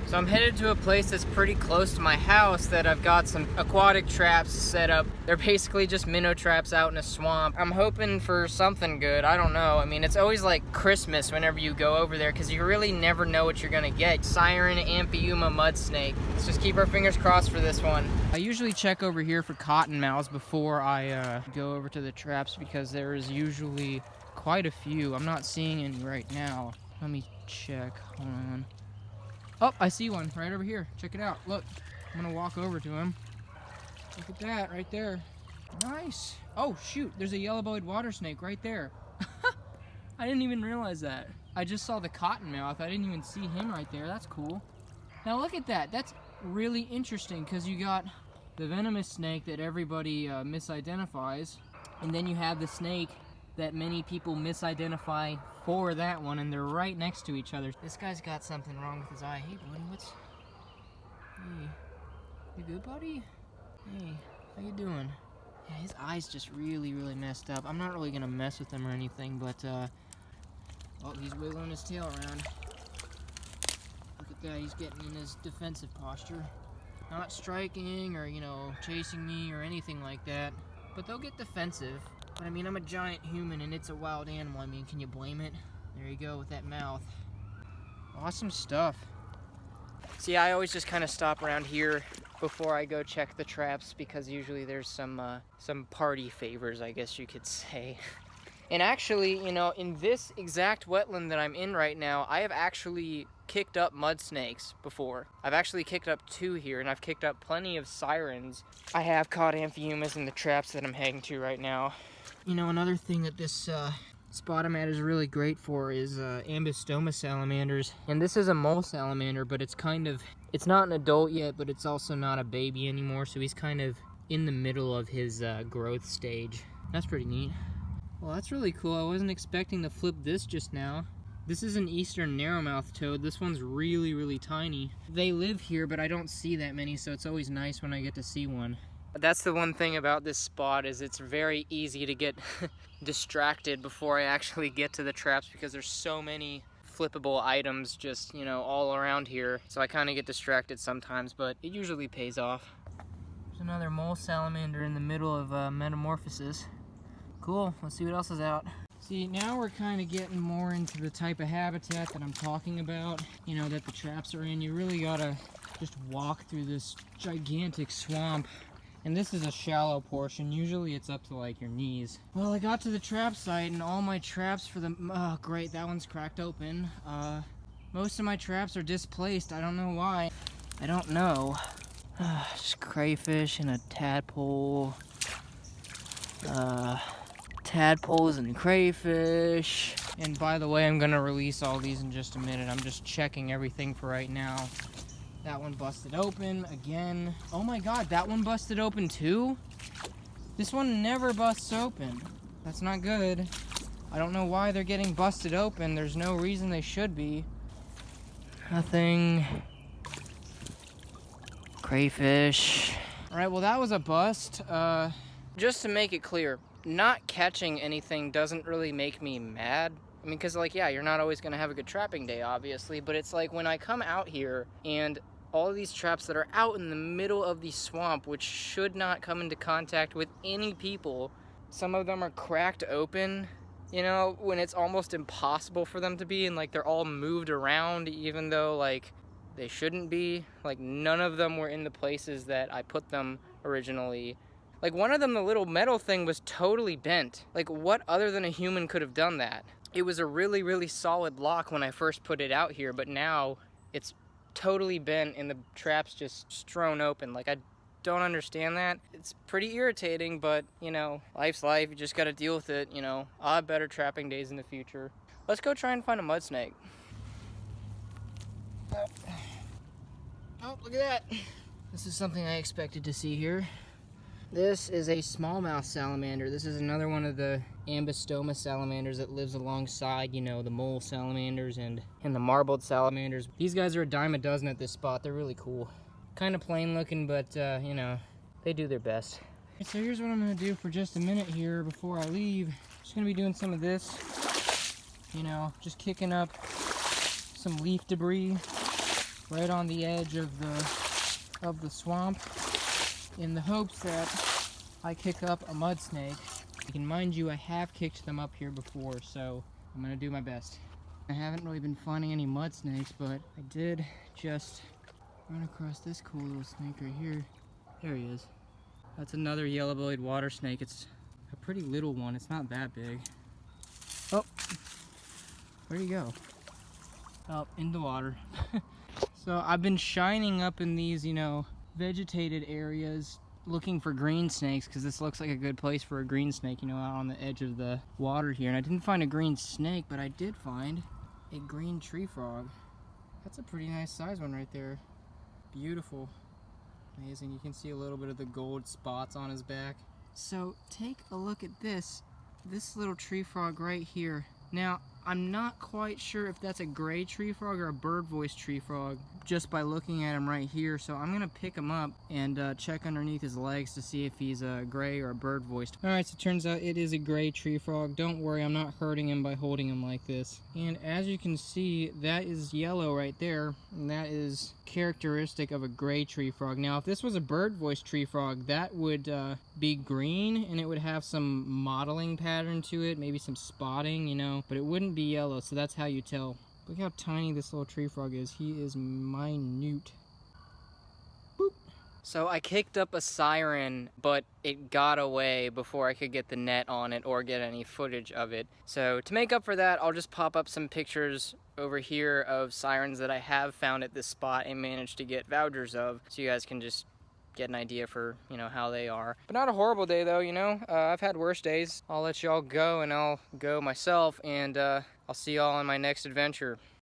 So I'm headed to a place that's pretty close to my house that I've got some aquatic traps set up. They're basically just minnow traps out in a swamp. I'm hoping for something good. I don't know. I mean, it's always like Christmas whenever you go over there because you really never know what you're gonna get. Siren, Amphiuma, mud snake. Let's just keep our fingers crossed for this one. I usually check over here for cottonmouths before I go over to the traps because there is usually quite a few. I'm not seeing any right now. Let me check. Hold on. Oh, I see one right over here. Check it out. Look, I'm gonna walk over to him. Look at that right there. Nice. Oh, shoot, there's a yellow-bellied water snake right there. I didn't even realize that. I just saw the cottonmouth. I didn't even see him right there. That's cool. Now look at that. That's really interesting because you got the venomous snake that everybody misidentifies, and then you have the snake that many people misidentify for that one, and they're right next to each other. This guy's got something wrong with his eye. Hey, buddy, Hey, you good, buddy? Hey, how you doing? Yeah, his eye's just really messed up. I'm not really gonna mess with him or anything, but, oh, he's wiggling his tail around. Look at that, he's getting in his defensive posture. Not striking or, you know, chasing me or anything like that, but they'll get defensive. But I mean, I'm a giant human and it's a wild animal. I mean, can you blame it? There you go with that mouth. Awesome stuff. See, I always just kind of stop around here before I go check the traps because usually there's some party favors, I guess you could say. And actually, you know, in this exact wetland that I'm in right now, I have actually kicked up mud snakes before. I've actually kicked up 2 here, and I've kicked up plenty of sirens. I have caught amphiumas in the traps that I'm heading to right now. You know, another thing that this spot I'm at is really great for is ambystoma salamanders. And this is a mole salamander, but it's not an adult yet, but it's also not a baby anymore, so he's kind of in the middle of his growth stage. That's pretty neat. Well, that's really cool. I wasn't expecting to flip this just now. This is an eastern narrowmouth toad. This one's really tiny. They live here, but I don't see that many, so it's always nice when I get to see one. That's the one thing about this spot is it's very easy to get distracted before I actually get to the traps because there's so many flippable items just, you know, all around here. So I kind of get distracted sometimes, but it usually pays off. There's another mole salamander in the middle of metamorphosis. Cool, let's see what else is out. See, now we're kind of getting more into the type of habitat that I'm talking about, you know, that the traps are in. You really gotta just walk through this gigantic swamp. And this is a shallow portion. Usually it's up to like your knees. Well, I got to the trap site and all my traps for the, oh great, that one's cracked open. Most of my traps are displaced. I don't know why. I don't know. Just crayfish and a tadpole. Tadpoles and crayfish. And by the way, I'm gonna release all these in just a minute. I'm just checking everything for right now. That one busted open again. Oh my god, that one busted open too? This one never busts open. That's not good. I don't know why they're getting busted open. There's no reason they should be. Nothing. Crayfish. Alright, well that was a bust. Just to make it clear, not catching anything doesn't really make me mad. I mean, because, like, yeah, you're not always going to have a good trapping day, obviously, but it's like when I come out here and all of these traps that are out in the middle of the swamp, which should not come into contact with any people, some of them are cracked open, you know, when it's almost impossible for them to be, and, like, they're all moved around, even though, like, they shouldn't be. Like, none of them were in the places that I put them originally. Like, one of them, the little metal thing, was totally bent. Like, what other than a human could have done that? It was a really solid lock when I first put it out here, but now it's totally bent and the trap's just strewn open. Like, I don't understand that. It's pretty irritating, but, you know, life's life. You just gotta deal with it, you know. I'll have better trapping days in the future. Let's go try and find a mud snake. Oh, look at that. This is something I expected to see here. This is a smallmouth salamander. This is another one of the ambystoma salamanders that lives alongside, you know, the mole salamanders and the marbled salamanders. These guys are a dime a dozen at this spot. They're really cool. Kind of plain looking, but, you know, they do their best. So here's what I'm going to do for just a minute here before I leave. Just going to be doing some of this, you know, just kicking up some leaf debris. right on the edge of the swamp in the hopes that I kick up a mud snake. And mind you, I have kicked them up here before, so I'm gonna do my best. I haven't really been finding any mud snakes, but I did just run across this cool little snake right here. There he is. That's another yellow-bellied water snake. It's a pretty little one. It's not that big. Oh, where'd he go? Oh, in the water. So I've been shining up in these, you know, vegetated areas looking for green snakes because this looks like a good place for a green snake, you know, out on the edge of the water here. And I didn't find a green snake, but I did find a green tree frog. That's a pretty nice size one right there. Beautiful. Amazing. You can see a little bit of the gold spots on his back. So take a look at this little tree frog right here. Now, I'm not quite sure if that's a gray tree frog or a bird voice tree frog just by looking at him right here. So I'm gonna pick him up and check underneath his legs to see if he's a gray or a bird voiced. All right, so it turns out it is a gray tree frog. Don't worry, I'm not hurting him by holding him like this. And as you can see, that is yellow right there, and that is characteristic of a gray tree frog. Now, if this was a bird voiced tree frog, that would be green, and it would have some mottling pattern to it, maybe some spotting, you know, but it wouldn't be yellow, so that's how you tell. Look how tiny this little tree frog is. He is minute. Boop. So I kicked up a siren, but it got away before I could get the net on it or get any footage of it. So to make up for that, I'll just pop up some pictures over here of sirens that I have found at this spot and managed to get vouchers of, so you guys can just get an idea for, you know, how they are. But not a horrible day though, you know. I've had worse days. I'll let y'all go and I'll go myself, and I'll see y'all on my next adventure.